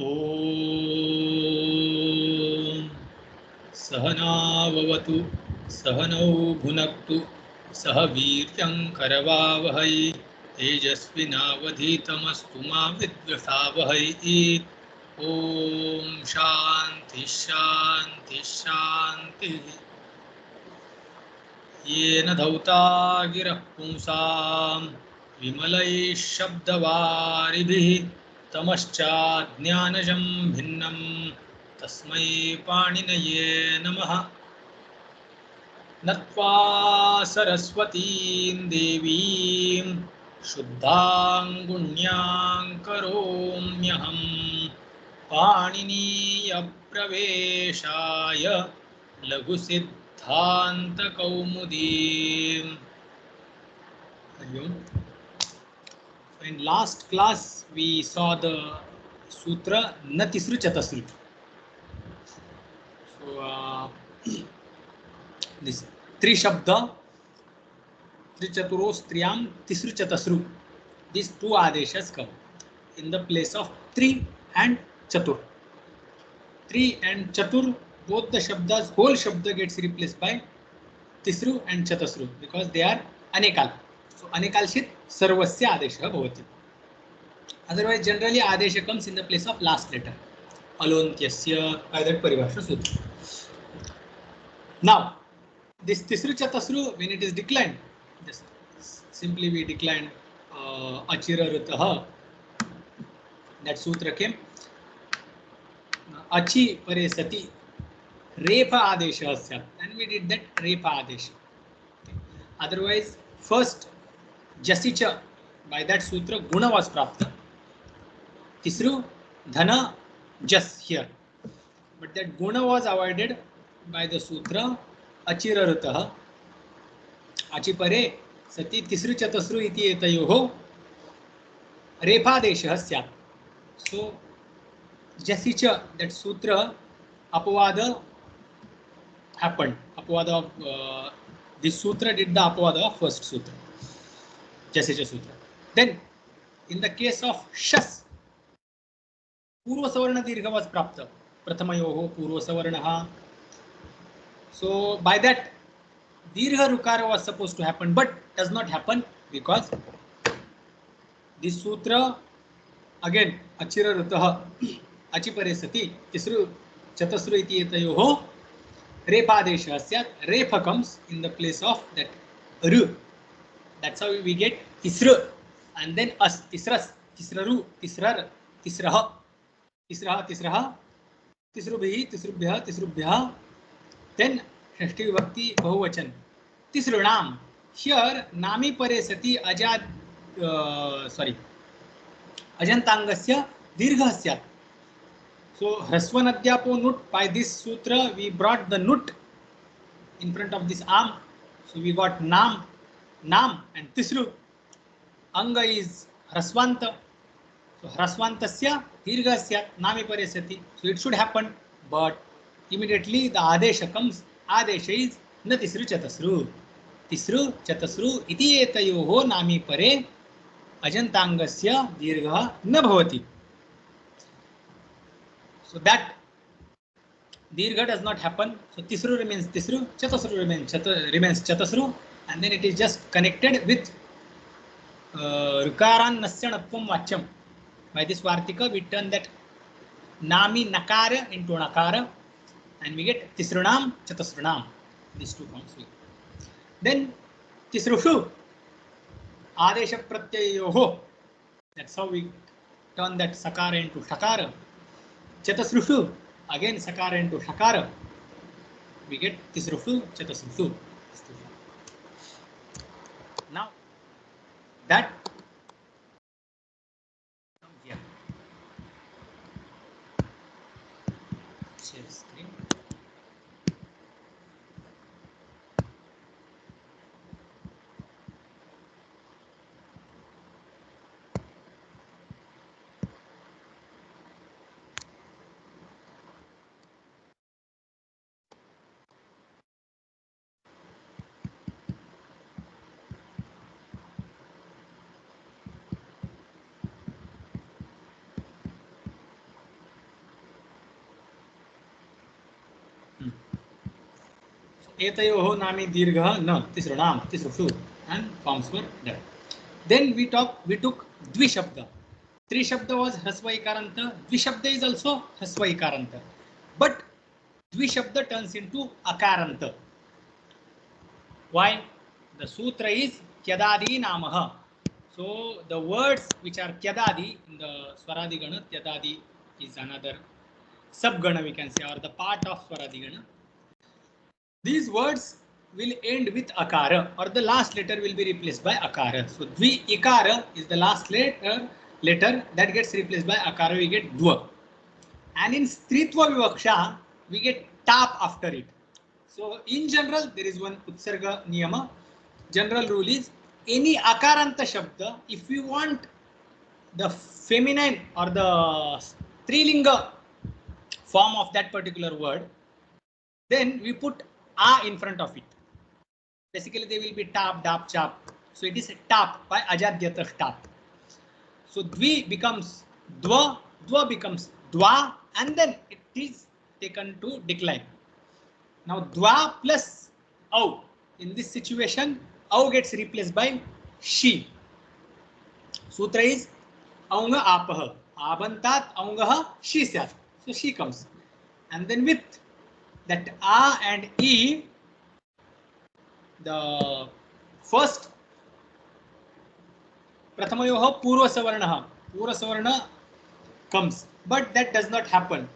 ॐ सहनाववतु सहनौ भुनक्तु सह वीर्यं करवावहै तेजस्विनावधीतमस्तु मा विद्विषावहै। ॐ शान्ति शान्ति शान्तिः। येन धौता गिरः पुंसां विमलैः शब्दवारिभिः तमश्चाज्ञानजं भिन्नं तस्मै पाणिनये नमः। नत्वा सरस्वतीं देवीं शुद्धां गुण्यां करोम्यहं पाणिनीयप्रवेशाय लघुसिद्धान्तकौमुदीम्। हरि ओम्. In last class we saw the sutra Natisru Chatasru. So this Tri Shabda, Tri Chaturo Striyam, Tisru Chatasru. These two adeshas come in the place of Tri and Chatur. Tri and Chatur, both the Shabdas, whole Shabda gets replaced by Tisru and Chatasru because they are Anekal. So Anekalshit Sarvasya Adesha Bhavati. Otherwise, generally Adesha comes in the place of last letter. Alontyasya, by that Paribhasha Sutra. Now, this Tisru Chatasru, when it is declined, just simply we declined Achira Rutaha. That sutra came. Achi Pare Sati Repa Adesha Asya. And we did that Repa Adesha. Otherwise, first Jasicha, by that sutra, Guna was Prapta. Tisru, Dhana, Jas here. But that Guna was avoided by the sutra Achira Rutaha. Achi Pare Sati Tisru Chatasru iti etayoho Repa Adesha Asya. So, Jasicha, that sutra, Apavada happened. Apavada of this sutra did the Apavada of first sutra, Jasicha sutra. Then, in the case of Shas, Purva Savarna Dirgha was Prapta. Prathamayoho Purva Savarnaha. So, by that, Dirgha Rukara was supposed to happen, but does not happen because this sutra, again, Achira Rutaha, Achipare Sati, Tisru Chatasru iti etayoho Repadesha Asyat. Repa comes in the place of that Ru. That's how we get Tisru. And then As, Tisras, Tisraru, Tisrar, Tisraha, Tisraha, Tisraha, Tisrubhi, Tisrubhya, Tisrubhya. Then Shashti Vibhakti Bahuvachan. Tisrunam. Here, Nami Pare Sati Ajantangasya Dirgha Asyat. So, Hrasvanadhyapo Nut, by this sutra, we brought the Nut in front of this Am. So, we got Nam, and Tisru. Anga is Hrasvanta. So, Hrasvantasya Dirgha Asyat, Nami Pare Sati. So, it should happen, but immediately the Adesha comes. Adesha is Na Tisru Chatasru. Tisru Chatasru iti etayoho Nami Pare Ajantangasya Dirgha na bhavati. So that Dirgha does not happen. So Tisru remains Tisru, Chatasru remains Chatasru, and then it is just connected with Rukaran Nasyanatvam Vachyam. By this Vartika, we turn that Nami Nakara into Nakara, and we get Tisrunam, Chatasrunam. These two forms. Then Tisrushu, Adesha Pratyayoho. That's how we turn that Sakara into Shakara. Chatasrushu, again Sakara into Shakara. We get Tisrushu, Chatasrushu. Now, that here. Share screen. एतयोः नामी दीर्घः न तिसृणां तिसृषु and forms were done. Then we took dvishabda. Trishabda was hasva ikaranta. Dvishabda is also hasva ikaranta. But dvishabda turns into akaranta. Why? The sutra is kyadadi namaha. So the words which are kyadadi in the Swaradi Gana, kyadadi is another subgana we can say, or the part of Swaradi Gana. These words will end with akara, or the last letter will be replaced by akara. So dvi ikara is the last letter that gets replaced by akara. We get dva, and in stritva vivaksha we get tap after it. So in general there is one utsarga niyama. General rule is any akaranta shabda, if we want the feminine or the strilinga form of that particular word, then we put a in front of it. Basically they will be tap, dap, chap. So it is tap by ajadyatah tap. So dvi becomes dva, dva becomes dva, and then it is taken to decline. Now dva plus au. In this situation, au gets replaced by she. Sutra is aunga apah. Abantat aungah she syat. So she comes. And then with that a and e, the first Prathamayoha Purva comes, but that does not happen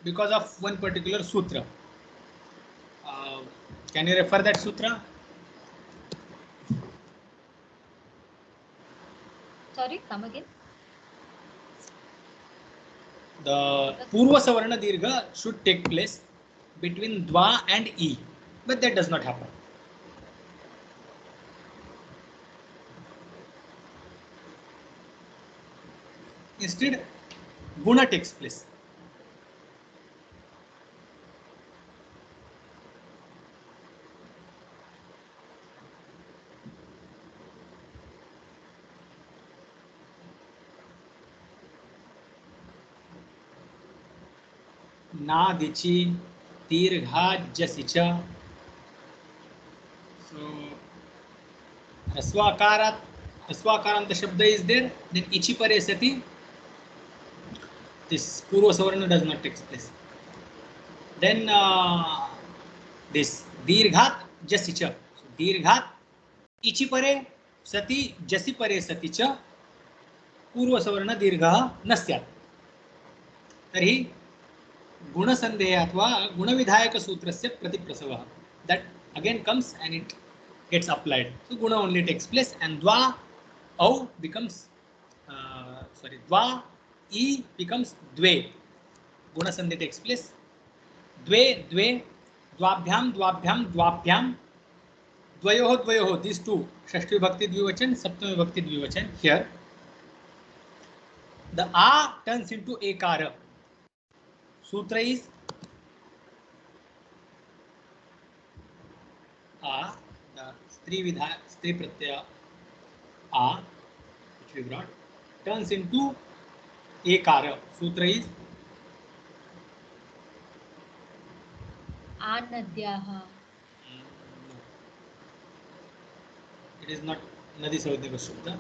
because of one particular sutra. Can you refer that sutra? Sorry, come again. The Purva Savarna Dirgha should take place between Dva and E, but that does not happen. Instead, Guna takes place. Na dichi dirgha jasicha. So Haswakarant Shabda is there, then ichi pare sati. This Purva Savarna does not take place. Then this Dirghat Jasicha. So Dirghat ichi pare sati jasi pare sati cha Purva Savarna Dirgha nasyat. तर्हि गुणसन्देह अथवा गुणविधायक सूत्रस्य प्रतिप्रसवः. That again comes and it gets applied. So guna only takes place and dva au becomes dva e becomes dve. Guna sandhi takes place. Dve dve dvabhyam dvabhyam dvabhyam dvayoh dvayoh. These two षष्ठी विभक्ति द्विवचन सप्तमी विभक्ति द्विवचन. Here the a turns into ekara. Sutra is a, the stri pratyaya a which we brought turns into ekara. Sutra is Anadyaha. It is not Nadi Saudhika Shubda.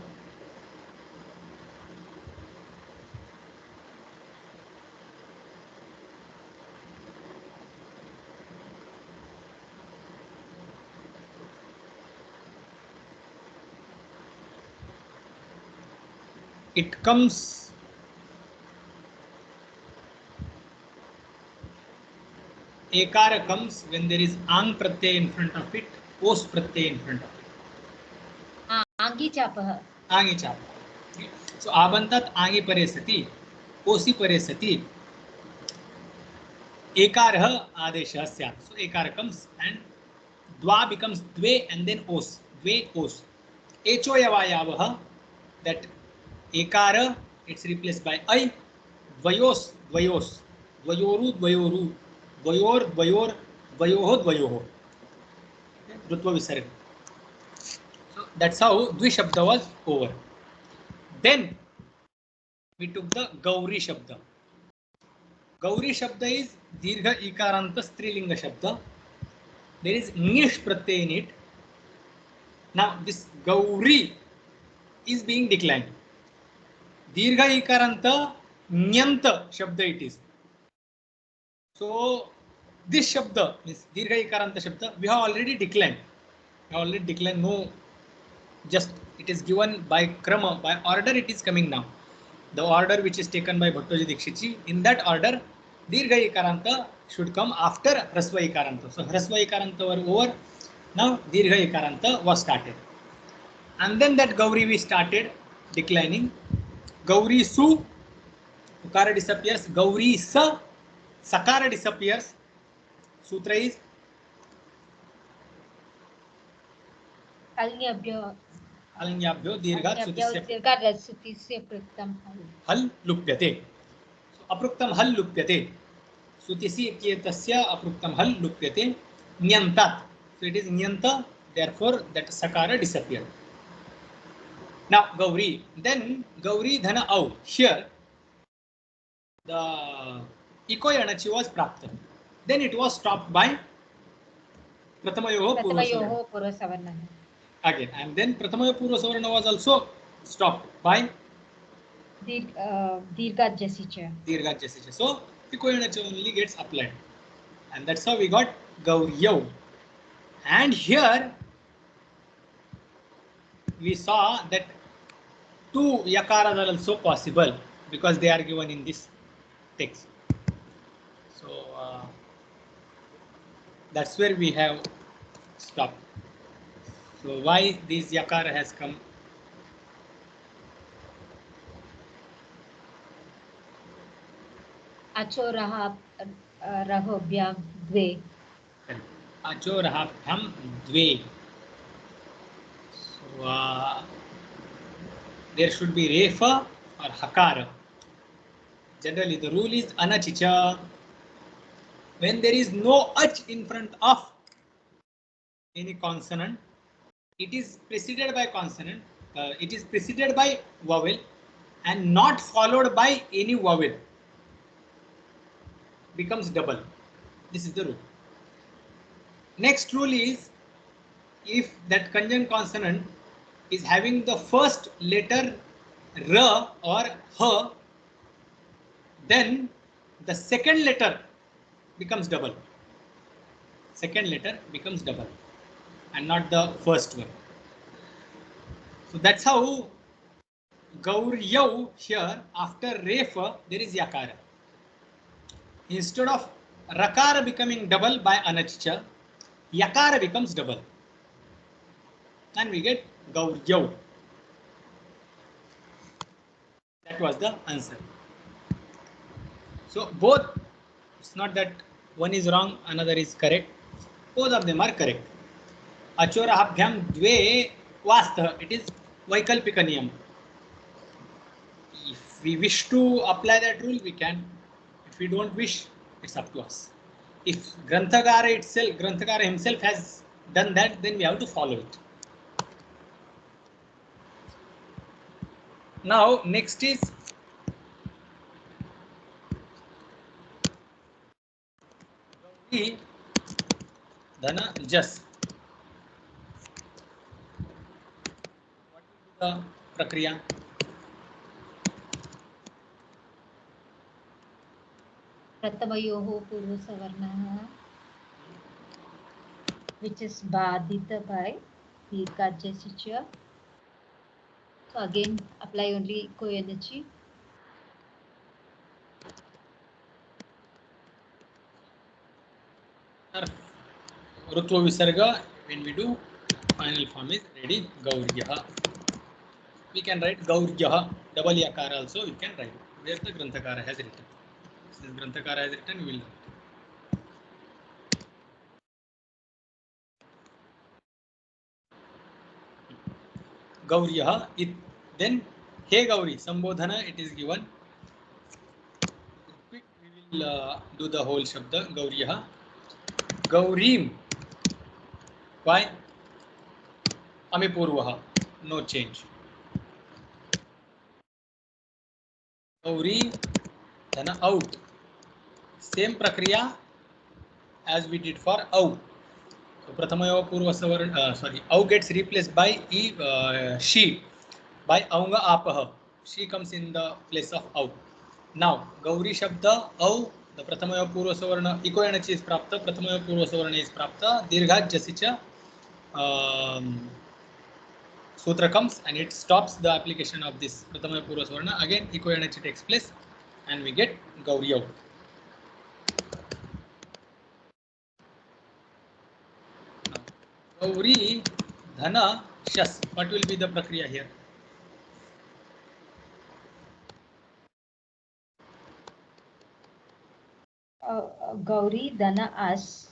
It comes ekara comes when there is ang pratyay in front of it, os pratyay in front of it. Angi chapah. Angi chapah. Okay. So abantat angi pare sati, osi pare sati, ekarah adeshah syat. So ekara comes and dva becomes dve and then os. Dve os. Echo yavayavah, that ekara it's replaced by I. Dvayos dvayos. Dvayoru dvayoru. Dvayor dvayor. Dvayoho dvayoho. Rutva visarga. So that's how Dvishabda was over. Then we took the Gauri Shabda. Gauri Shabda is Dirgha Ikaranta Strilinga Shabda. there is nish pratyay in it. Now this Gauri is being declined. Dirgha ikaranta nyanta shabda it is. So this shabda means dirgha ikaranta shabda we have already declined. No, just it is given by krama, by order it is coming now. The order which is taken by Bhattoji Dikshitji, in that order dirgha ikaranta should come after hrasva ikaranta. So hrasva ikaranta were over. Now dirgha ikaranta was started. And then that Gauri we started declining. Gauri su, ukara disappears. Gauri sa, sakara disappears. Sutra is Alnyabhyo dirgha sutisya pruktam hal lupyate. So apruktam hal lupyate. Sutisi ikyetasya apruktam hal lupyate nyantat. So it is nyanta, therefore that sakara disappeared. Now Gauri, then Gauri dhana au. Here the ikoyanachi was prapta. Then it was stopped by pratamayoho purvasavarna. Again, and then pratamayoho purvasavarna was also stopped by dirgha jasicha. So ikoyanachi only gets applied, and that's how we got Gauryav. And here we saw that two yakaras are also possible because they are given in this text. So that's where we have stopped. So why this yakara has come? Achoraha rahobhyam dve. Achorahabhyam dve. So there should be refa or hakara. Generally, the rule is anachicha. When there is no ach in front of any consonant, it is preceded by consonant. It is preceded by vowel and not followed by any vowel. Becomes double. This is the rule. Next rule is if that conjunct consonant is having the first letter r or h, then the second letter becomes double. Second letter becomes double and not the first one. So that's how Gauryav here after refa there is yakara. Instead of rakara becoming double by anachicha, yakara becomes double. And we get Gauryav. That was the answer. So both, it's not that one is wrong, another is correct. Both of them are correct. Achorahabhyam dve vastha, it is Vaikalpika niyam. If we wish to apply that rule, we can. If we don't wish, it's up to us. If Granthakara himself has done that, then we have to follow it. Now, next is Gauri Dhana Jas. What will be the prakriya? Pratamayoho purvasavarna, which is badita by dirgha jasicha. So again, apply only koyanachi. Rutva Visarga, when we do, final form is ready, Gauryaha. We can write Gauryaha, double yakara also we can write. Where the Granthakara has written. Since Granthakara has written, we will write. Gauryaha, then He Gauri, Sambodhana, it is given. Quick, we will do the whole Shabda, Gauryaha. Gaurim. Why? Amipurvaha, no change. Gauri, then out. Same prakriya as we did for out. Pratamayo Purva Savarna, sorry, Au gets replaced by she, by Aunga Apah. She comes in the place of Au. Now, Gauri Shabda, Au, the Pratamayo Purva Savarna, Ikoyanachi is Prapta, Pratamayo Purva Savarna is Prapta, Dirghat Jasicha, Sutra comes and it stops the application of this Pratamayo Purva Savarna. Again, Ikoyanachi takes place and we get Gauri Au. Gauri, Dhana, Shas. What will be the prakriya here? Gauri, Dhana, As.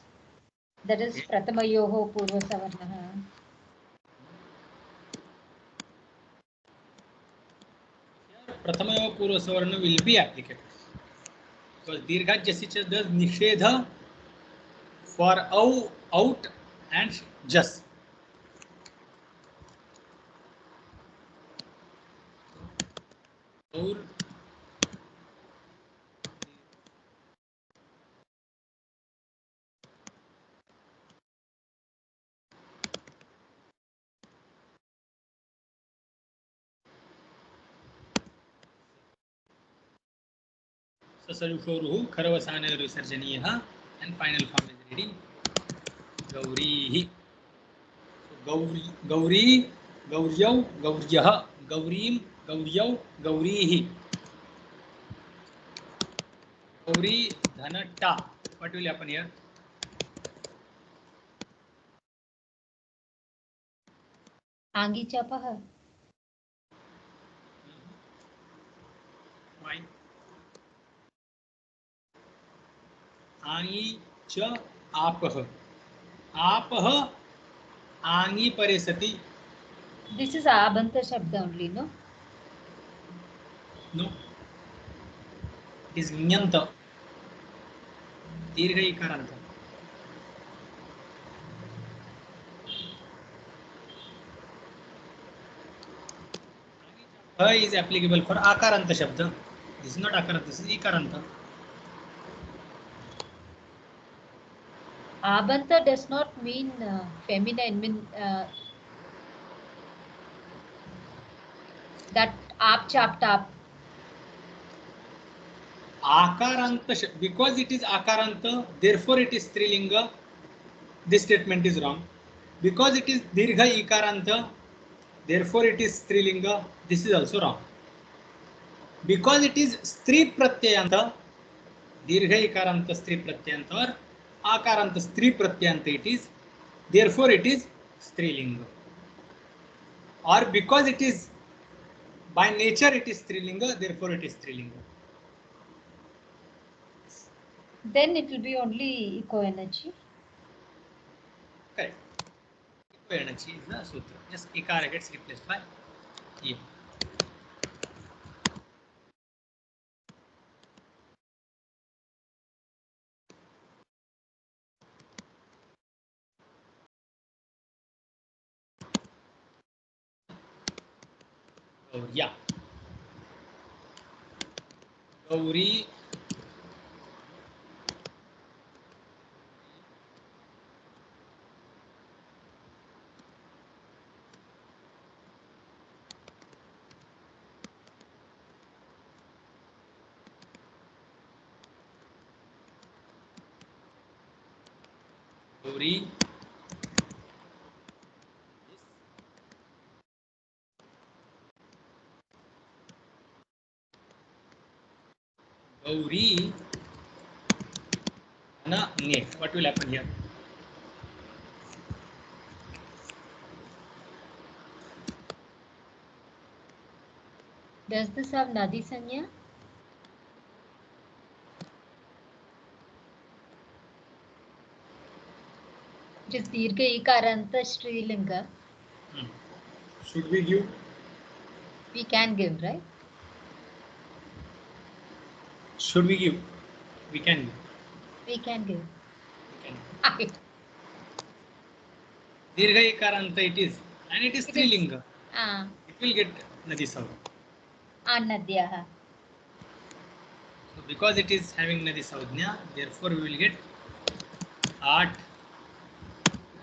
That is Pratamayoho Purva Savarnaha. Pratamayo Purva Savarna will be applicable. Because Dirghat Jasicha does Nishedha for Au, out and Jas. Gaur, Sasaruhoruhu, Karavasana Visarjaniyaha, and final form is ready. Gaurihi. So Gauri, Gauryav, Gauryaha, Gaurim, Gauryav, Gaurihi. Gauri, Dhana, Ta. What will happen here? Angi Chapaha. Why? Angi cha apah. Apah angi pare sati. This is Abanta Shabda only, no? No. It is Nyanta. Dirgha Ikaranta. Is applicable for Akaranta Shabda. This is not Akaranta, this is Ikaranta. Abanta does not mean feminine, mean that aap chap tap. Akaranta, because it is Akaranta, therefore it is Strilinga. This statement is wrong. Because it is Dirgha Ikaranta, therefore it is Strilinga. This is also wrong. Because it is Stri Pratyayanta, Dirgha Ikaranta Stri Pratyayanta or Akaranta Stri Pratyayanta it is, therefore it is Strilinga. Or because it is by nature it is Strilinga, therefore it is Strilinga. Then it will be only eco energy. Correct. Eco energy is the sutra. Just Ikara gets replaced by E. Gauriya. Gauri. Gauri. Gauri. Na Nge. What will happen here? Does this have Nadi Sanya? It is Dirgha Ikaranta Strilinga. Should we give? We can give, right? Should we give? We can give. We can give. We can. Dirgha Ikaranta it is. And it is Strilinga. It will get Nadi Sav. Anadyaha. So because it is having Nadi Savdhya, therefore we will get At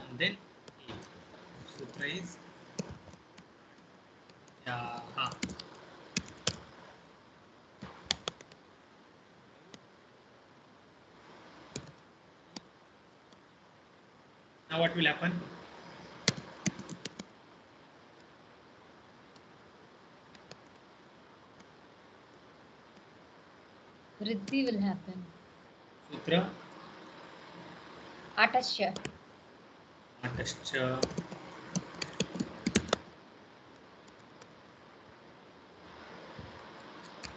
and then E. Sutra is yaha. Now what will happen? Vriddhi will happen. Sutra Atasya. Atascha.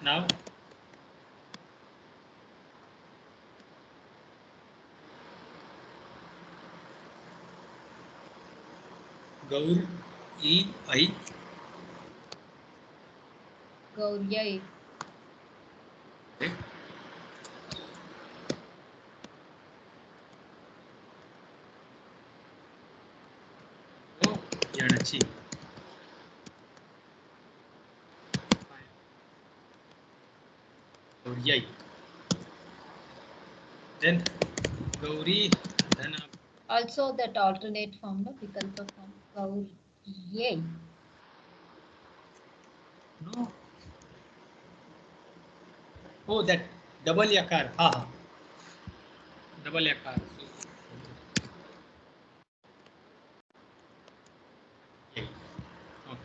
Now Gaur E I. Gauryai. Okay. Oh, Yanachi. Gauryai. Then Gauri Dhana. Also that alternate form, no? Vikalpa form. Gauryai. No. Oh, that double yakar. Ha ha. Double yakar. Yay. Okay.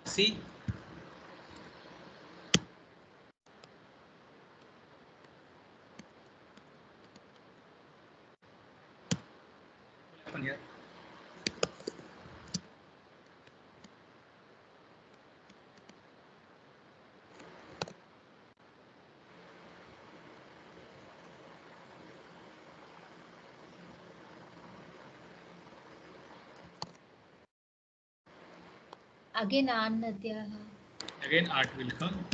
See. What happened here? Again Annadyaha. Again, art will come.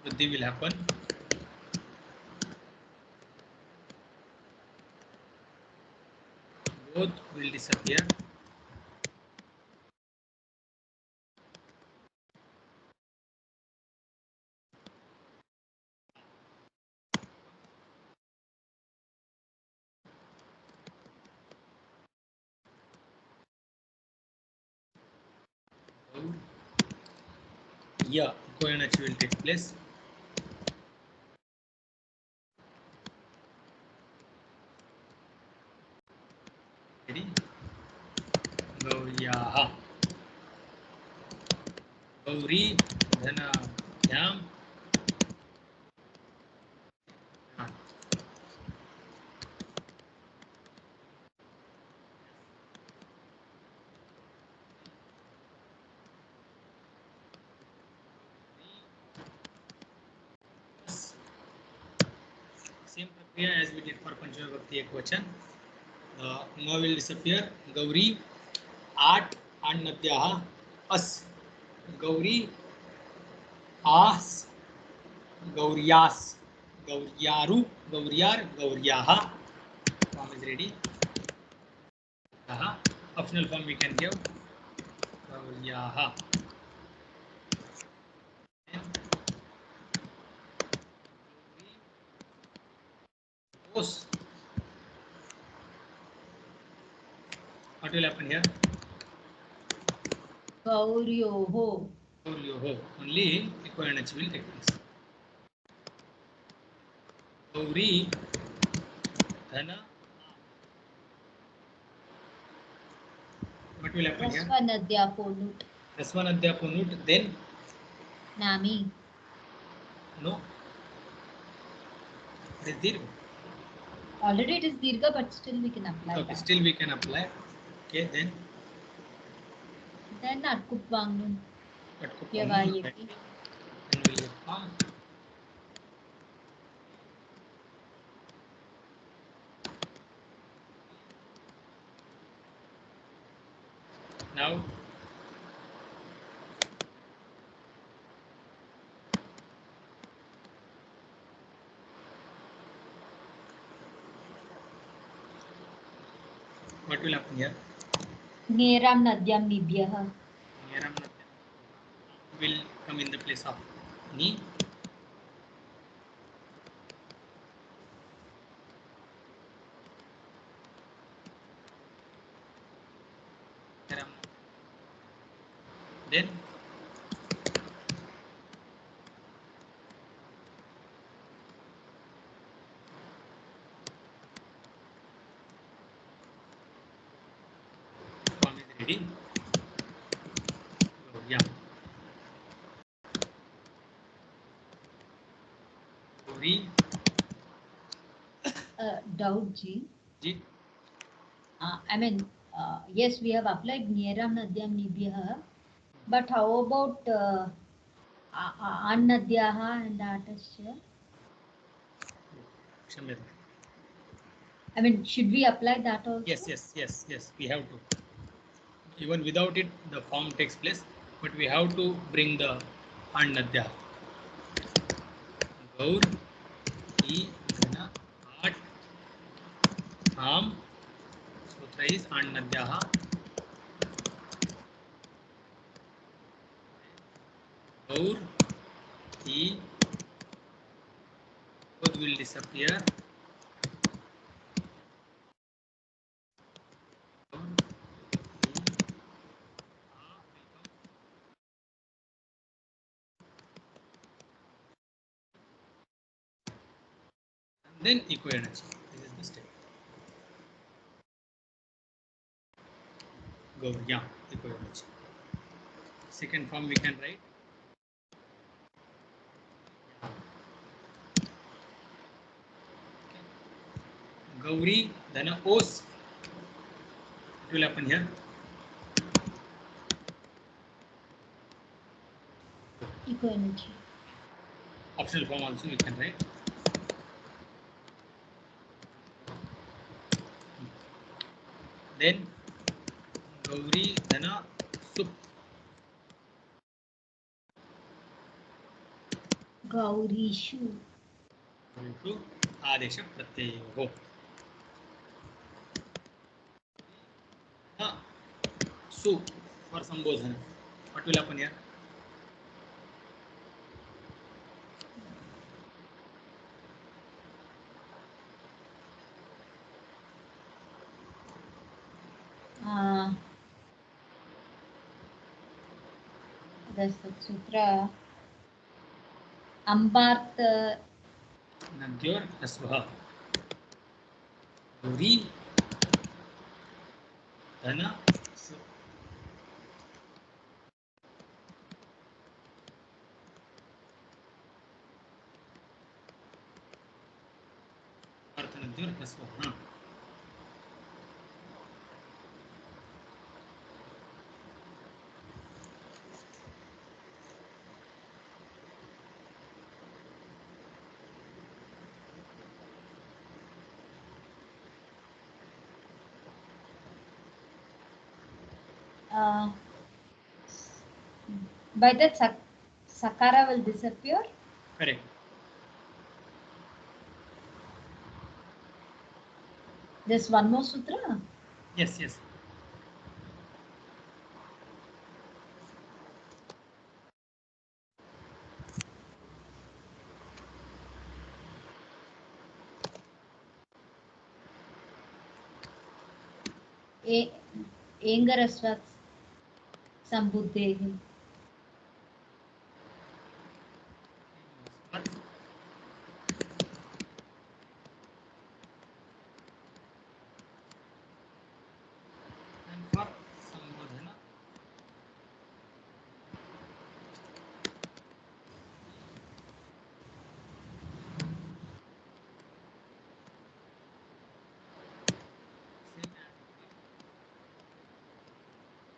Vriddhi will happen. Both will disappear. Yeah, Koyanachi will take place. Ready? Gauryaha. Gauri Dhana Yam. Same prakriya as we did for Panchama Bhakti Ekvachan. Now will disappear. Gauri, At and Nadyaha, As. Gauri, As, Gauryas, Gauryaru, Gauryar, Gauryaha. Form is ready. Optional form we can give. Gauryaha. Os. What will happen here? Gauryoho. Gauryoho. Only Ekoyanachi will take place. Gauri, Dhana. What will happen here? Rasvanadya Ponut. Rasvanadya Punut, then Nami. no. It is Dirgha. Already it is Dirgha, but still we can apply Okay, that. still we can apply. Okay, then Then Atkup Wangnun. Katkup Yavayi. Then we'll get Pa. Now What will happen here? Neram nadyam nibhyah. Neram will come in the place of ni. Then form is ready. So, yeah. Gauri. Doubt Ji. Ji. I mean, yes, we have applied Neram nadyam nibhyah, but how about Annadyaha and Atasya? Kshamyata. I mean, should we apply that also? Yes. We have to. Even without it, the form takes place, but we have to bring the Annadya. Gaur, E, Dhana, At, Ham. Sutra is Annadyaha. Gaur, E, both will disappear. Then equal energy. This is the step. Go, yeah, equal energy. Second form we can write. Gauri, then a Os. It will happen here. Equal energy. Optional form also we can write. Then Gauri, then a Sup. Gaurishu. Into Adesha Pratyayoho. Su for Sambodhana. What will happen here? That's the sutra. Ambart. Nadyor Asvaha. Gauri, Dhana, Su. Nadyor Asvaha. By that Sakara will disappear. Correct. There's one more sutra. Yes. Engarasvat Sambuddhehi. And for Sambodhana, same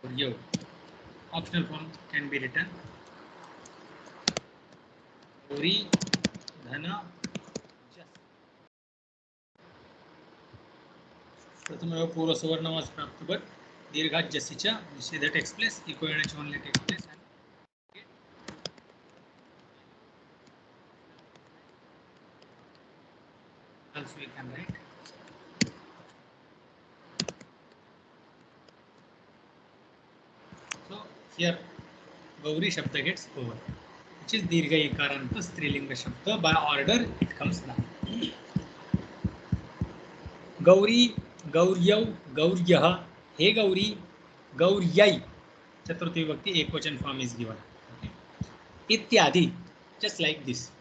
as Yo. Optional form can be written. Gauri, Dhana, प्रथमेव पूर्व सुवर्णमास प्राप्त but दीर्घात जसिचा see that takes place equal energy only takes place and also we can write here Gauri Shabda gets over, which is Dirgha Ikaranta Strilinga Shabda. By order it comes now. Gauri, Gauryav, Gauryah, Hey Gauri, Gauryai. Chaturthi Vibhakti Ekvachan form is given. Okay. Ityadi, just like this.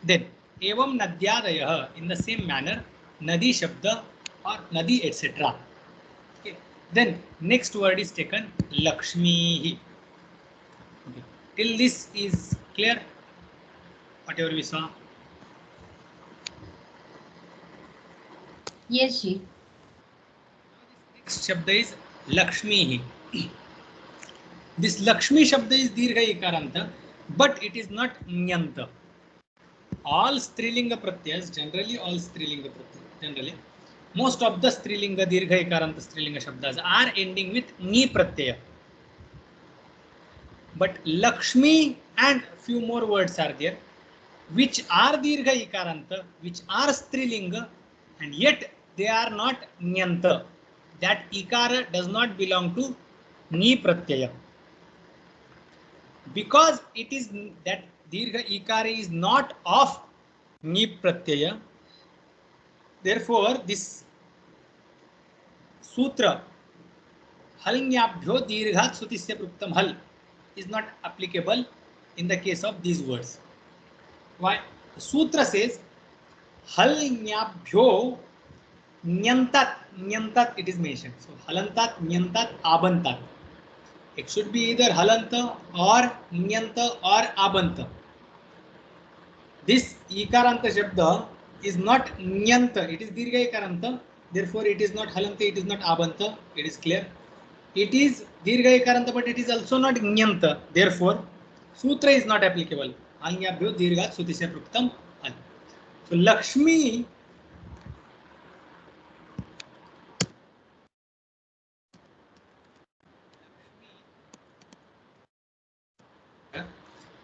Then, Evam Nadyadayah, in the same manner, Nadi Shabda or Nadi etc. Okay. Then, next word is taken Lakshmi. Okay. Till this is clear, whatever we saw. Yes, ji. Next Shabda is Lakshmi. This Lakshmi Shabda is Dirgha Ikaranta, but it is not Nyanta. All Strilinga Pratyas, generally all Strilinga Pratyas, generally, most of the Strilinga, Dirgha Ikaranta Strilinga Shabdas are ending with Ni Pratyaya. But Lakshmi and few more words are there, which are Dirgha Ikaranta, which are Strilinga, and yet they are not Nyanta. That Ikara does not belong to Ni Pratyaya. Because it is that Dirgha Ikara is not of Ni Pratyaya, therefore this Sutra Halnyabhyo Dirghat Sutisya Pruktam Hal is not applicable in the case of these words. Why? The Sutra says Halnyabhyo Nyantat, Nyantat it is mentioned. So Halantat, Nyantat, Abantat. It should be either Halanta or Nyanta or Abanta. This Ikaranta Shabda is not Nyanta, it is Dirgha Ikaranta, therefore it is not Halanta, it is not Abanta, it is clear. It is Dirgha Ikaranta, but it is also not Nyanta, therefore Sutra is not applicable. Alnyabhyo Dirghat Sutisya Pruktam Al. So Lakshmi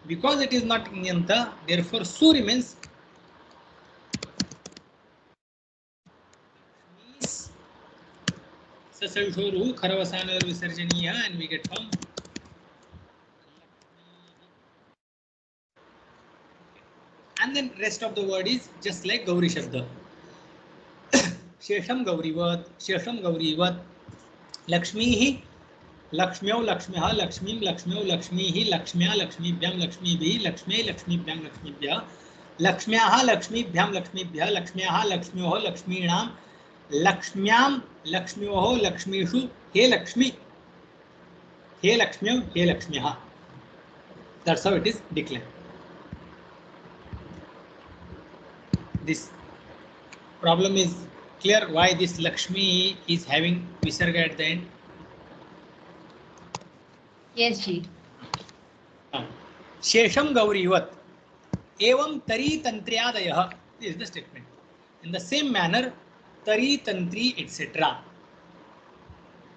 because it is not Nyanta, therefore Su remains Sasalshoru Kharavasana Visarjaniya, and we get from and then rest of the word is just like Gauri Shabda. Shesham Gaurivat, Shesham Gaurivat, Lakshmi, Lakshmyo, Lakshmiha, Lakshmim, Lakshmyo, Lakshmi, Lakshmya, Lakshmibhyam, Lakshmibhi, Lakshmi, Lakshmibhyam, Lakshmibhya, Lakshmyaha, Lakshmibhyam, Lakshmibhya, Lakshmyaha, Lakshmyoho, Lakshminam, Lakshmyam, Lakshmyoho, Lakshmishu, He Lakshmi, He Lakshmyo, He Lakshmyaha. That's how it is declared. This problem is clear why this Lakshmi is having Visarga at the end. Yes, ji. Shesham Gaurivat Evam Tari Tantriyadayah is the statement. In the same manner, Tari Tantri etc.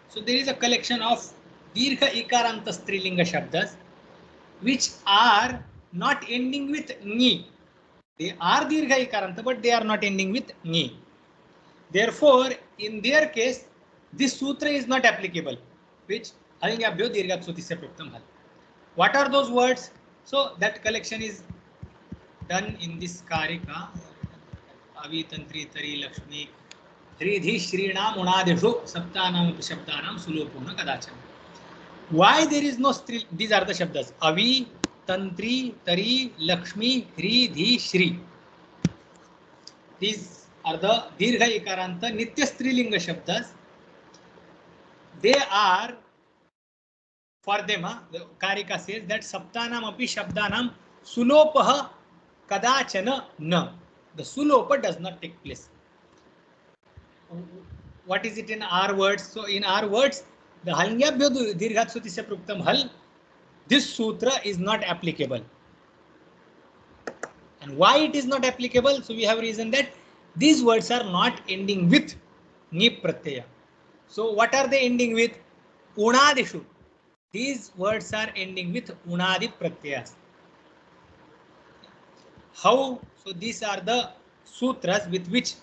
So there is a collection of Dirgha Ikaranta Strilinga Shabdas which are not ending with Ni. They are Dirgha Ikaranta, but they are not ending with Ni. Therefore, in their case, this sutra is not applicable, which Halnyabhyo Dirghat Sutisya Pruktam Hal. What are those words? So that collection is done in this Karika. Avi Tantri Tari Lakshmi Hridhi Shrinam Unadeshu Saptanam Shabdanam Sulopona Kadachana. Why there is no Stri? These are the Shabdas. Avi, Tantri, Tari, Lakshmi, Hridhi, Shri. These are the Dirgha Ikaranta Nitya Strilinga Shabdas. They are, for them, the Karika says that Saptanam api Shabdanam Sulopaha Kadachana Na. The Sulopa does not take place. What is it in our words? So in our words, the Halnyabhyo Dirghat Sutisya Pruktam Hal, this sutra is not applicable. And why it is not applicable? So we have reason that these words are not ending with Ni Pratyaya. So what are they ending with? Unadishu. These words are ending with Unadi Pratyayas. How? So these are the sutras with which,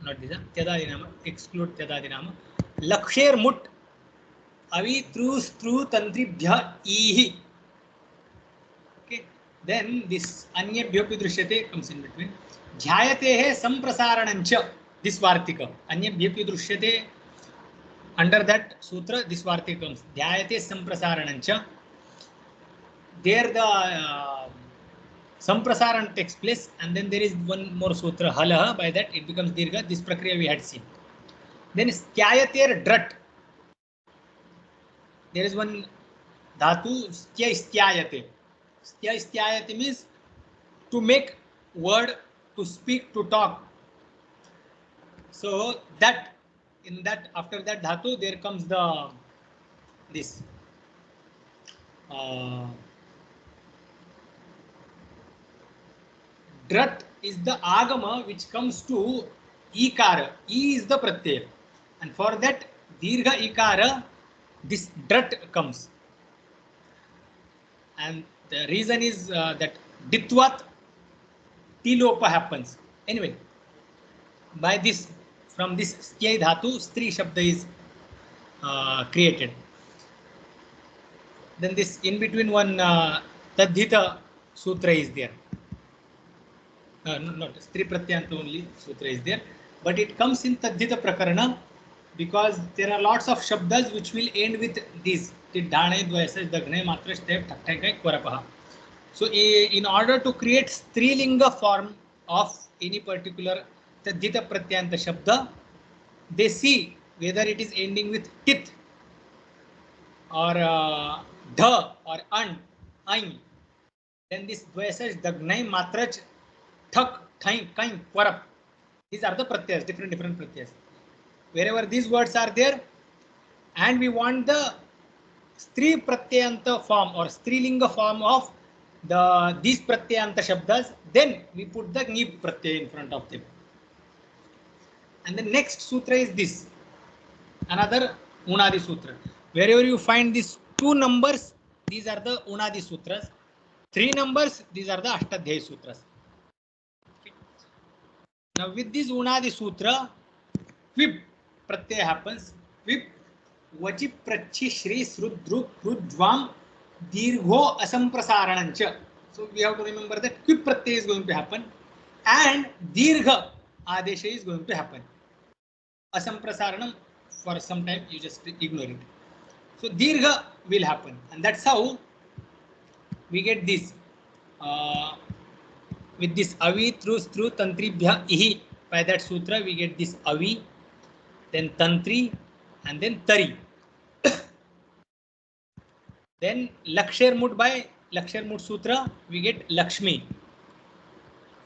not these, Tyadadinama, exclude Tyadadinama, Laksher Mut Avi, tru, stru, tantribhya, ihi. Okay. Then this anyabhyopi drishyate comes in between. Dhyayatehe samprasaranancha. This vartika. Anyabhyopi drishyate. Under that sutra, this vartika comes. Dhyayate samprasaranancha. There the samprasaran takes place, and then there is one more sutra, halaha. By that it becomes dirgha. This prakriya we had seen. Then styayater drat. There is one dhatu, styayaste. Styayaste means to make word, to speak, to talk. So that in that after that dhatu there comes the this drat is the agama which comes to ikara. E is the pratyaya, and for that dirgha ikara this drat comes, and the reason is that ditvat tilopa happens. Anyway, by this, from this sthya dhatu, stri shabda is created. Then this in between one tadhita sutra is there. Not stri pratyanta only sutra is there, but it comes in tadhita prakarana because there are lots of shabdas which will end with these. Tidhane, dvayasaj, dagne, matrash, tev, thakthai, kvarapaha. So in order to create strilinga form of any particular tadhita pratyanta shabda, they see whether it is ending with tit or dha or an, ain. Then this dvayasaj, dagnai, matrach, thak, thain, kain, kwarap. These are the pratyas, different pratyas. Wherever these words are there, and we want the stri pratyanta form or strilinga form of these pratyanta shabdas, then we put the nib pratyay in front of them. And the next sutra is this, another Unadi sutra. Wherever you find these 2 numbers, these are the Unadi sutras. 3 numbers, these are the Ashtadhyayi sutras. Okay. Now with this Unadi sutra, Vib pratyay happens. Vib vachi prachi shri srudru krudvam dirgho asamprasaranancha. So we have to remember that quip pratyay is going to happen and dirgha adesha is going to happen. Asamprasaranam, for some time you just ignore it. So dirgha will happen, and that's how we get this with this avi, tru, stru, tantribhya, ihi. By that sutra we get this avi, then tantri, and then tari. Then lakshar mud, by lakshar mud sutra we get Lakshmi.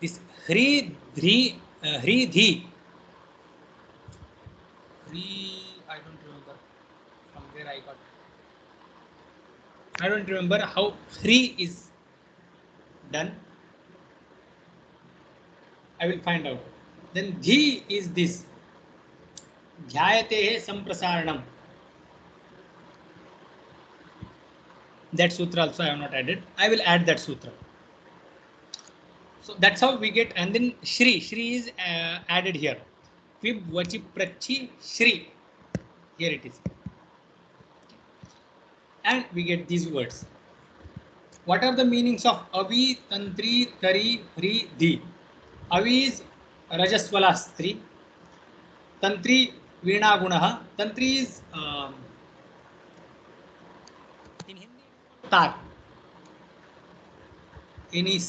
This hri, dhri, hri, dhi. Hri, I don't remember from where I got. I don't remember how hri is done. I will find out. Then dhi is this. Dhyayatehe samprasaranam. That sutra also I have not added. I will add that sutra. So that's how we get, and then Shri. Shri is added here. Vib vachi prachi Shri. Here it is. And we get these words. What are the meanings of Avi, Tantri, Tari, Hri, Dhi? Avi is Rajaswala Stri. Tantri, Veena Gunaha. Tantri is in Hindi, tar. Any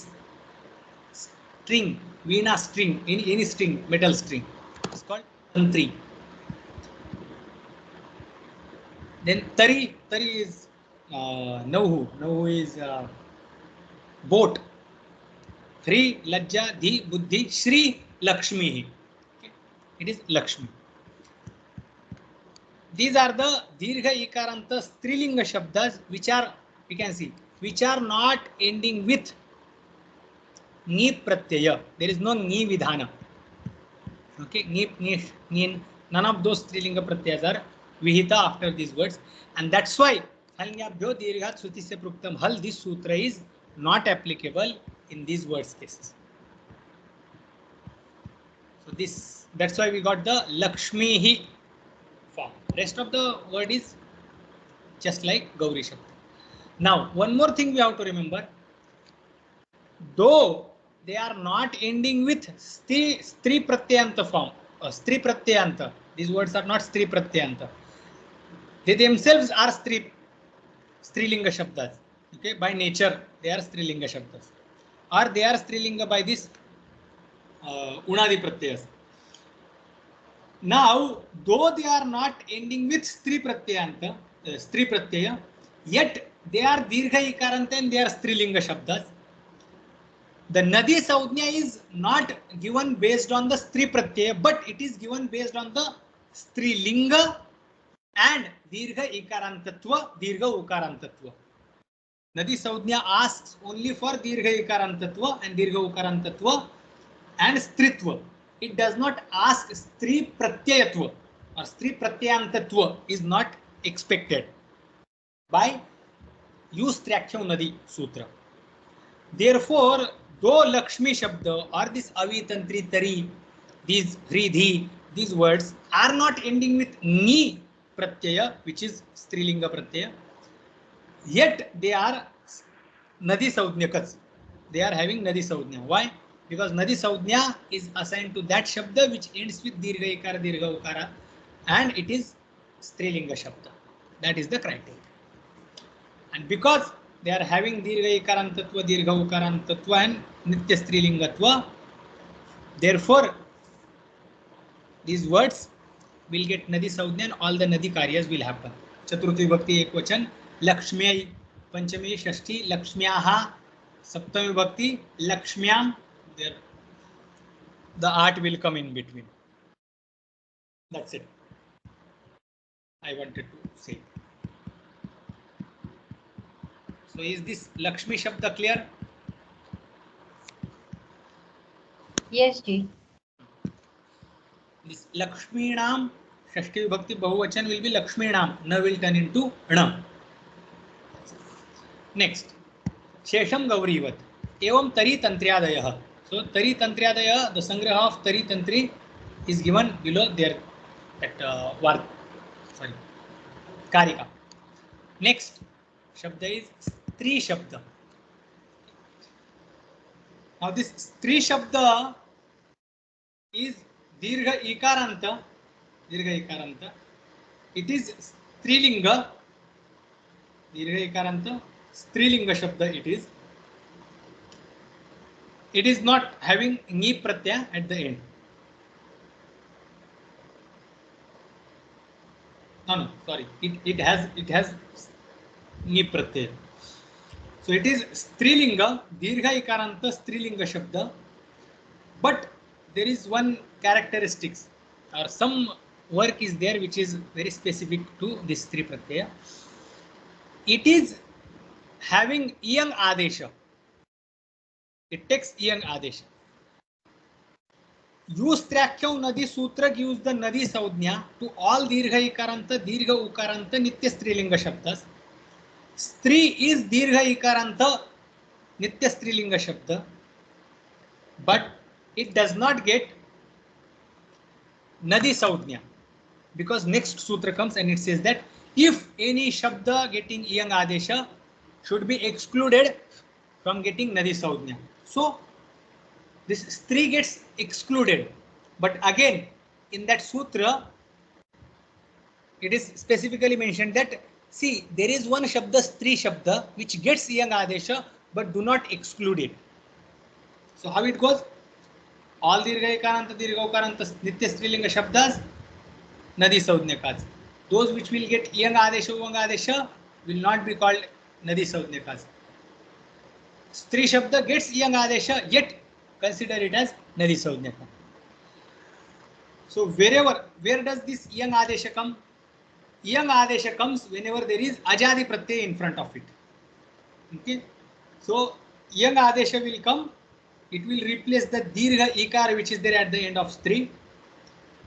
string, Veena string, any string, metal string. It's called Tantri. Then Tari is Nauhu. Nauhu is boat. Hri, Lajja, Dhi, Buddhi, Shri, Lakshmi. Okay. It is Lakshmi. These are the Dirgha Ikaranta Strilinga Shabdas which are, we can see, which are not ending with Ni Pratyaya. There is no Ni Vidhana. Okay, Ni, none of those Strilinga Pratyayas are Vihita after these words, and that's why Halnyabhyo Dirghat Sutisya Pruktam Hal, this sutra is not applicable in these words cases. So that's why we got the Lakshmi form. Rest of the word is just like Gauri Shabda. Now, one more thing we have to remember. Though they are not ending with Stri Pratyanta form, Stri Pratyanta. These words are not Stri Pratyanta. They themselves are Strilinga Shabdas. Okay, by nature, they are Strilinga Shabdas. Or they are Strilinga by this Unadi Pratyas. Now, though they are not ending with Stri Pratyaya, yet they are Dirgha Ikaranta and they are Strilinga Shabdas. The Nadi Saudhnya is not given based on the Stri Pratyaya, but it is given based on the Strilinga and Dirgha Ikarantatva, Dirgha Ukarantatva. Nadi Saudhnya asks only for Dirgha Ikarantatva and Dirgha Ukarantatva and Stritva. It does not ask Stri Pratyayatva or Stri Pratyantatva is not expected by use Trakshav Nadi Sutra. Therefore, though Lakshmi Shabda or this Avitantri Tari, these Hridhi, these words are not ending with Ni Pratyaya, which is Strilinga Pratyaya, yet they are Nadi Saudhnyakats. They are having Nadi Saudhnya. Why? Because Nadi Saudhnya is assigned to that Shabda which ends with Dirgha Ikara, Dirgha Ukara, and it is Strilinga Shabda. That is the criteria. And because they are having Dirgha Ikarantatva, Dirgha Ukarantatva and Nitya Strilingatva, therefore these words will get Nadi Saudhnya and all the Nadi Karyas will happen. Chaturthi Bhakti Ekvachan, Lakshmi, Panchami, Shashti, Lakshmyaha, Saptami Bhakti, Lakshmyam. There, the art will come in between. That's it. I wanted to say. So is this Lakshmi Shabda clear? Yes, Ji. This Lakshmi Nam, Shashti Vibhakti Bahuvachan will be Lakshmi Nam. Na will turn into Nam. Next, Shesham Gaurivat. Evam Tari Tantriadayah. So Tari Tantriadayah, the Sangraha of Tari Tantri is given below there at Karika. Next Shabda is Stri Shabda. Now this Stri Shabda is Dirgha Ikaranta. It is Strilinga. Dirgha Ikaranta. Strilinga Shabda it is. It is not having Ni Pratyaya at the end. No, sorry. It has Ni Pratyaya. So it is Strilinga, Dirgha Ikaranta Strilinga Shabda. But there is one characteristics or some work is there which is very specific to this Stri Pratyaya. It is having Iyang Adesha. It takes Iyang Adesha. Use Trakshav Nadi Sutra gives the Nadi Saudhnya to all Dirgha Ikaranta, Dirgha Ukaranta, Nitya Strilinga Shabdas. Stri is Dirgha Ikaranta, Nitya Strilinga Shabda. But it does not get Nadi Saudhnya. Because next Sutra comes and it says that if any Shabda getting Iyang Adesha should be excluded from getting Nadi Saudhnya. So this Stri gets excluded. But again, in that Sutra, it is specifically mentioned that, see, there is one Shabda, Stri Shabda, which gets Iyang Adesha, but do not exclude it. So how it goes? All Dirgha Ikaranta, Dirgha Ukaranta, Nitya Strilinga Shabdas, Nadi Saudhnyakats. Those which will get Iyang Adesha, Uvang Adesha will not be called Nadi Saudhnyakats. Stri Shabda gets Iyang Adesha, yet consider it as Nadi Saudhnyaka. So where does this Iyang Adesha come? Iyang Adesha comes whenever there is Ajadi Pratyaya in front of it. Okay. So Iyang Adesha will come. It will replace the Dirgha Ikar which is there at the end of Stri.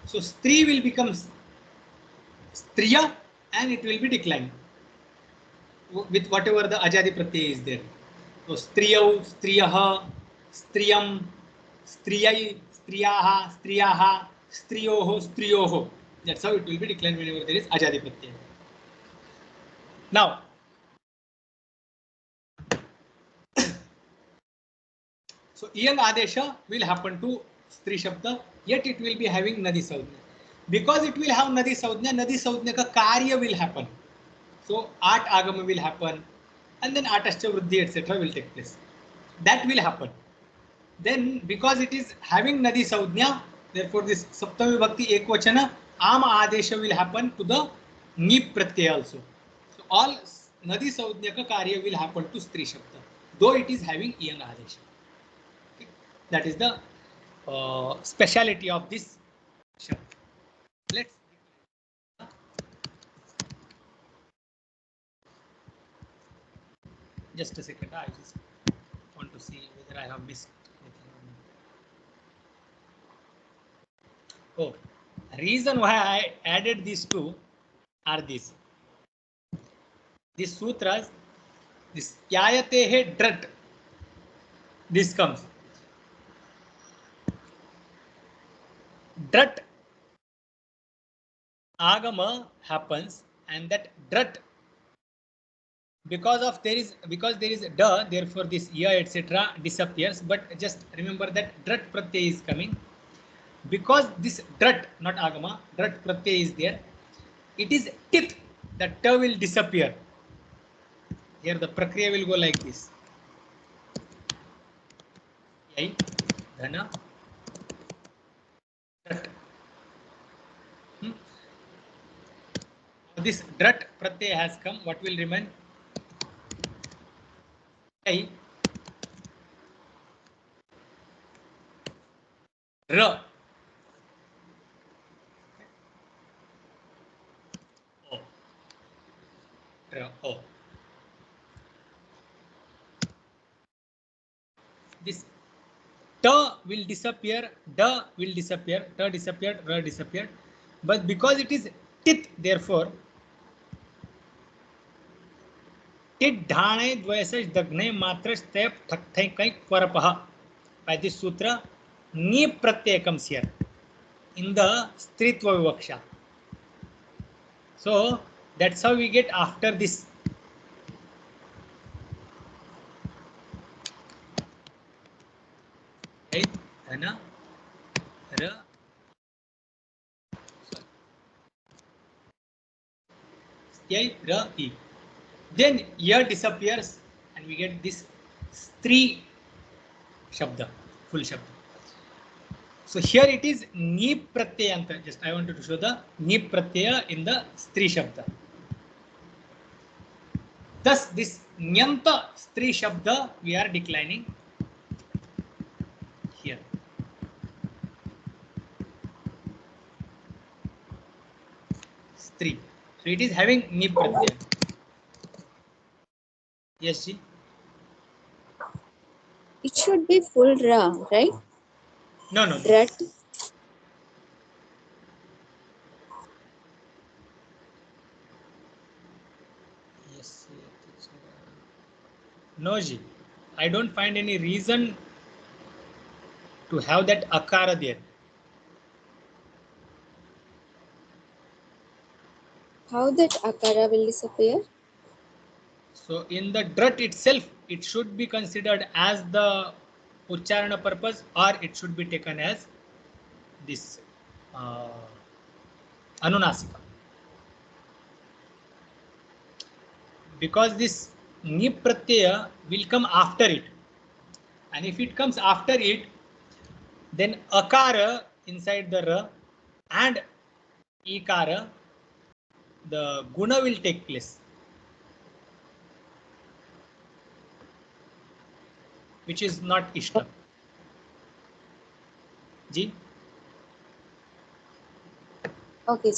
So Stri will become Striya and it will be declined with whatever the Ajadi Pratyaya is there. So Striyau, Striyaha, Striyam, Striyai, Striyaha, Striyaha, Striyoho, Striyoho. That's how it will be declined whenever there is Ajadi Pratyaya. Now, so iyang adesha will happen to Stri Shabda, yet it will be having Nadi Saudhnya. Because it will have Nadi Saudhnya ka karya will happen. So At Agama will happen, and then Atascha Vruddhi etc. will take place. That will happen. Then because it is having Nadi Saudhnya, therefore this Saptami Bhakti Ekvachana, Ama Adesha will happen to the Nip Pratyaya also. So all Nadi Saudhnya ka karya will happen to Stri Shabda, though it is having Iyang Adesha. Okay. That is the speciality of this Shabda. Let's just a second. I just want to see whether I have missed anything or not. Oh, reason why I added these two are these. These sutras, this Yayate he Drat, this comes. Drat Agama happens, and that Drat, because there is da, therefore this ya etc. disappears. But just remember that Drat Pratyay is coming. Because this Drat, not Agama, Drat Pratyay is there, it is tit, that ta will disappear. Here the prakriya will go like this. Yai, dhana, Drat. This Drat Pratyay has come. What will remain? Yai, Ra. O. Ra, O. This ta will disappear, da will disappear, ta disappeared, ra disappeared. But because it is tit, therefore, tit dhane dvayasaj dagne matra step thakthai kai kwarapah. By this sutra, ni pratyay comes here in the stritva vivaksha. So that's how we get after this. Right? Dhana, ra, yai, ra, e. Then ya disappears and we get this Stri Shabda, full Shabda. So here it is Ni Pratyayanta. Just I wanted to show the Ni Pratyaya in the Stri Shabda. Thus this Nyanta Stri Shabda we are declining here. Stri. So it is having Ni Pratyaya. Yes, Ji? It should be full ra, right? No, no. Drat. Yes. No, Ji. I don't find any reason to have that akara there. How that akara will disappear? So in the Drat itself, it should be considered as the Ucharana purpose, or it should be taken as this Anunasika. Because this Ni Pratyaya will come after it. And if it comes after it, then Akara inside the Ra and Ikara, the Guna will take place, which is not Ishta. Ji? Okay.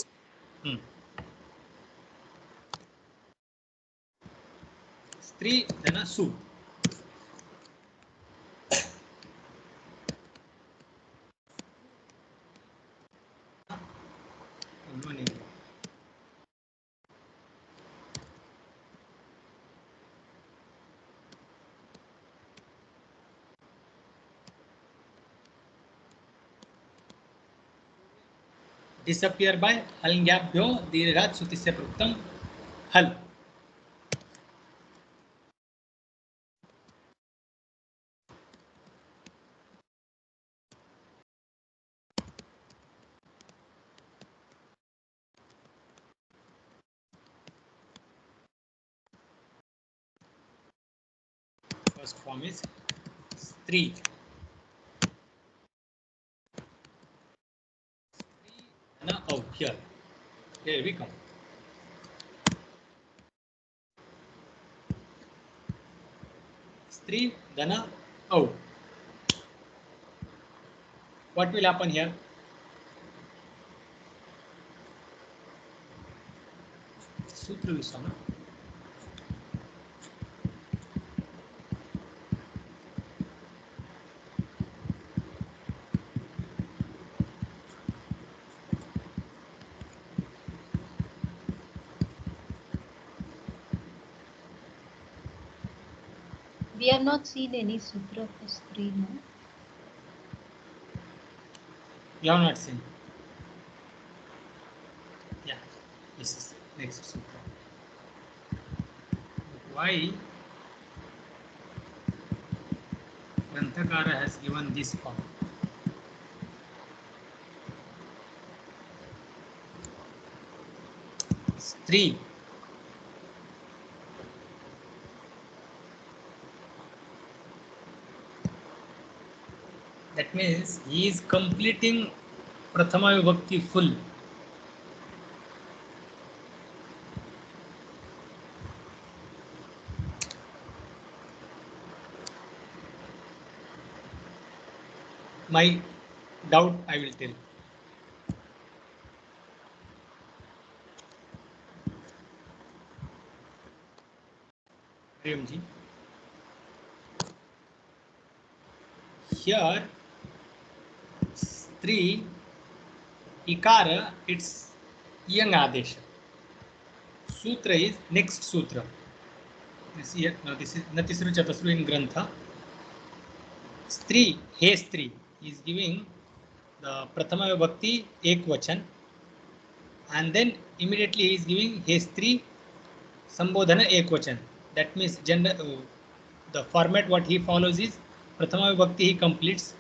Stri, Dhana, Su. Disappear by Halngyabhyo Dirghat Sutisya Pruktam Hal. First form is Stri. Now, oh, here we come. Stri, Dana, oh. What will happen here? Sutra Visama. We have not seen any sutra for Stri, no? You have not seen. Yeah, this is next sutra. Why Granthakara has given this form? Stri. That means he is completing Prathama Vibhakti full. My doubt I will tell. Premji. Here, Stri, Ikara, it's Yang Adesha. Sutra is next sutra. This is Natisru Chatasru in Grantha. Stri, He Stri, is giving the Prathama Vibhakti Ekvachan, and then immediately he is giving He Stri Sambodhana Ekvachan. That means the format what he follows is Prathama Vibhakti he completes,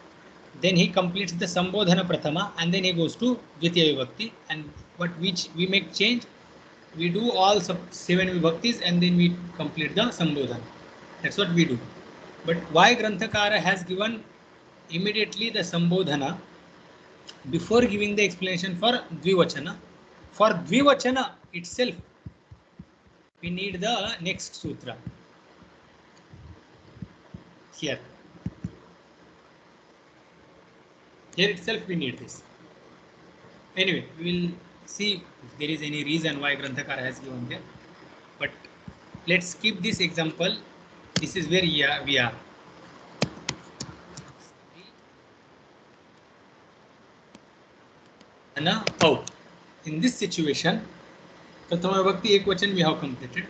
then he completes the Sambodhana Prathama, and then he goes to Dvitiya Vibhakti, and which we make change, we do all 7 Vibhaktis and then we complete the Sambodhana. That's what we do. But why Granthakara has given immediately the Sambodhana before giving the explanation for Dvivachana? For Dvivachana itself, we need the next sutra. Here itself we need this. Anyway, we will see if there is any reason why Granthakara has given there. But let's keep this example. This is where we are. Oh, in this situation, Prathama Vibhakti Ekvachan we have completed.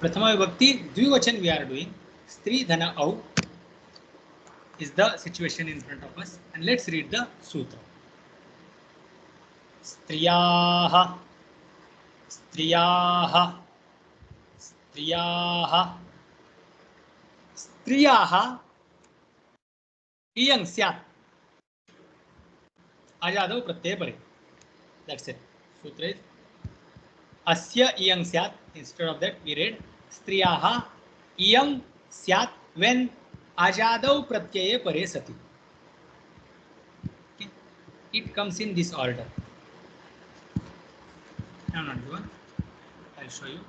Prathama Vibhakti Dvivachan we are doing. Stri Dhana Au is the situation in front of us. And let's read the sutra. Striyaha, Striyaha, Striyaha, Striyaha, Iyang Syat. Ajadau Pratyaya Pare. That's it. Sutra is Asya Iyang Syat. Instead of that, we read Striyaha Iyang Syat when Ajadau Pratyaya Pare Sati. Okay. It comes in this order. I'm not the one. I'll show you.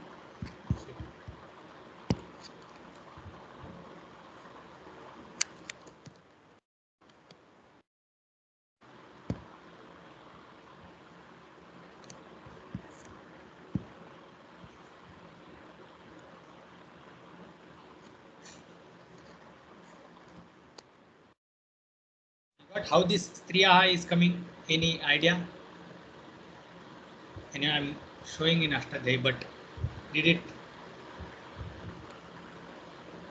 But how this Striyaha is coming? Any idea? And I'm showing in Ashtadhyayi, but did it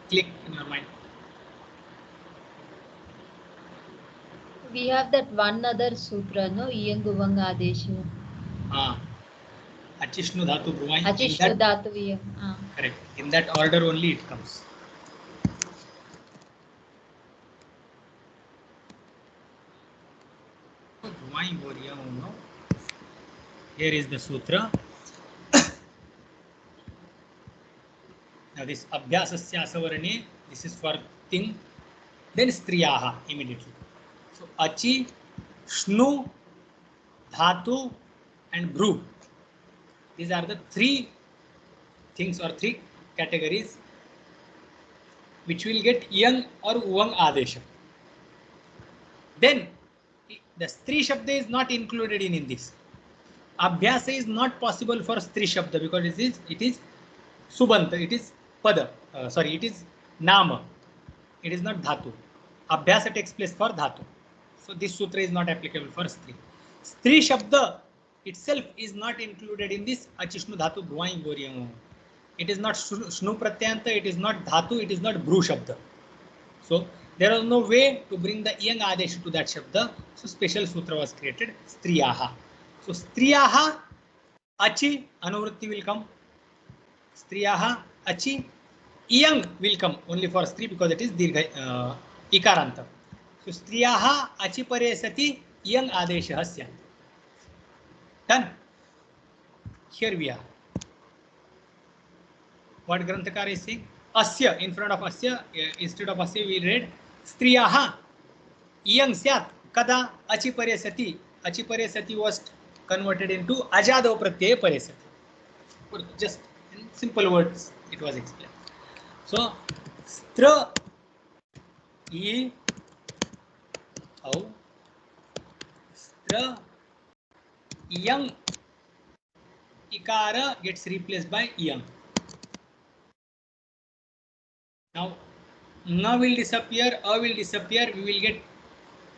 click in your mind? We have that one other sutra, no? Iyanguvanga Adesha. Achishnu Dhatu Bruvai. Achishnu Dhatu Iyang. Correct. In that order only it comes. Here is the sutra. this abhyasasya asavarane, this is for thing. Then striyaha immediately. So achi, shnu, dhatu, and bhru. These are the three things or three categories which will get yang or uvang adesha. Then the stri shabda is not included in this. Abhyasa is not possible for stri shabda because it is subanta, it is pada, it is nama, it is not dhatu. Abhyasa takes place for dhatu. So this sutra is not applicable for stri. Stri shabda itself is not included in this achishnu dhatu bhuvai goriyam. It is not shnu pratyanta, it is not dhatu, it is not bhru shabda. So there was no way to bring the yang adesha to that shabda. So special sutra was created, striyaha. So striyaha, achi, anuvritti will come. Striyaha, achi, yang will come only for stri because it is dirgha ikaranta. So striyaha, achi pare sati, yang adesha hasya. Done. Here we are. What Granthakara is saying? Asya, in front of asya, instead of asya we read striyaha yang syat kada achi pare sati. Achi pare sati was converted into ajado pratyaya pare sati. Just in simple words it was explained. So stra e au stra yang ikara gets replaced by yang. Now, na will disappear, a will disappear, we will get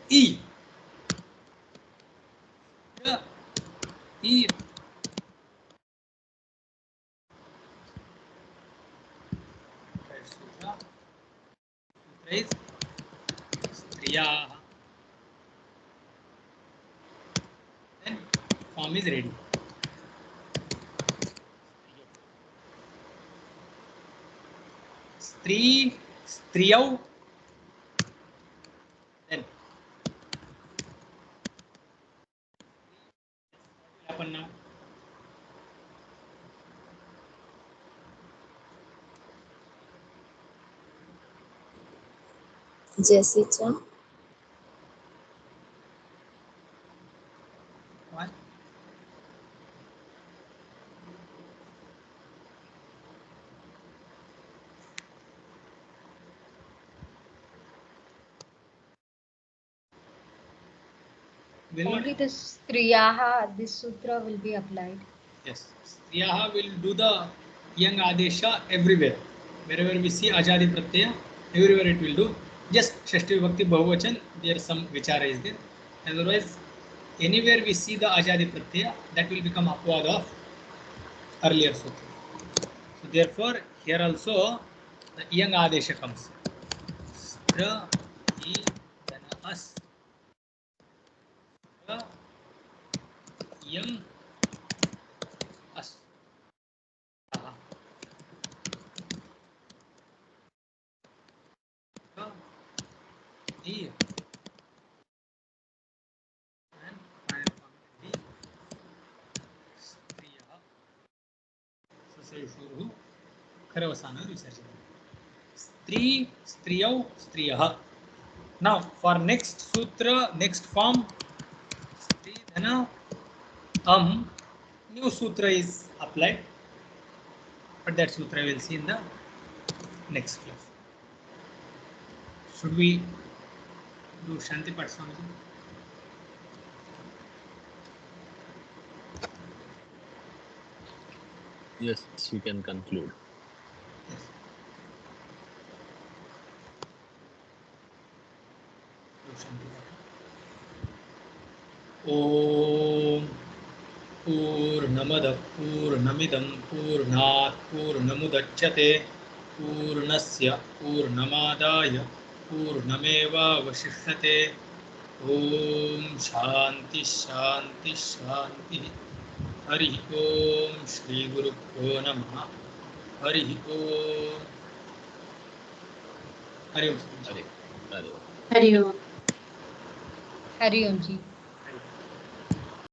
e. E. Sutra is striyaha. Then form is ready. Stri, striyau, then what will happen now? Jessica. What? Will Only not, this Striyaha, this sutra will be applied. yes, striyaha will do the yang adesha everywhere. Wherever we see ajadi pratyaya, everywhere it will do. Just Shashti Vibhakti Bahuvachan, there some vichara is there. Otherwise, anywhere we see the ajadi pratyaya, that will become apvad of earlier sutra. So therefore, here also the yang adesha comes. Stra, e, then as. Stra, yang, as. Aha. Stra, e. And final form will be striyaha. Sasayushuruhu. Kharavasana research. Stri, striyau, striyaha. Now for next sutra, next form, stri, dhana, new sutra is applied. But that sutra we will see in the next class. Should we do Shanti Path Swamiji? Yes, we can conclude. Yes. Do Shanti Path. Om Purnamadah Purnamidam Purnat Purnamudachyate Purnasya Purnamadaya Purnameva Vashishyate. Om Shanti Shanti Shanti. Hari Om Shri Guru Bhyo Namaha. Hari Om. Hari Om. Hare. Hari Om Ji.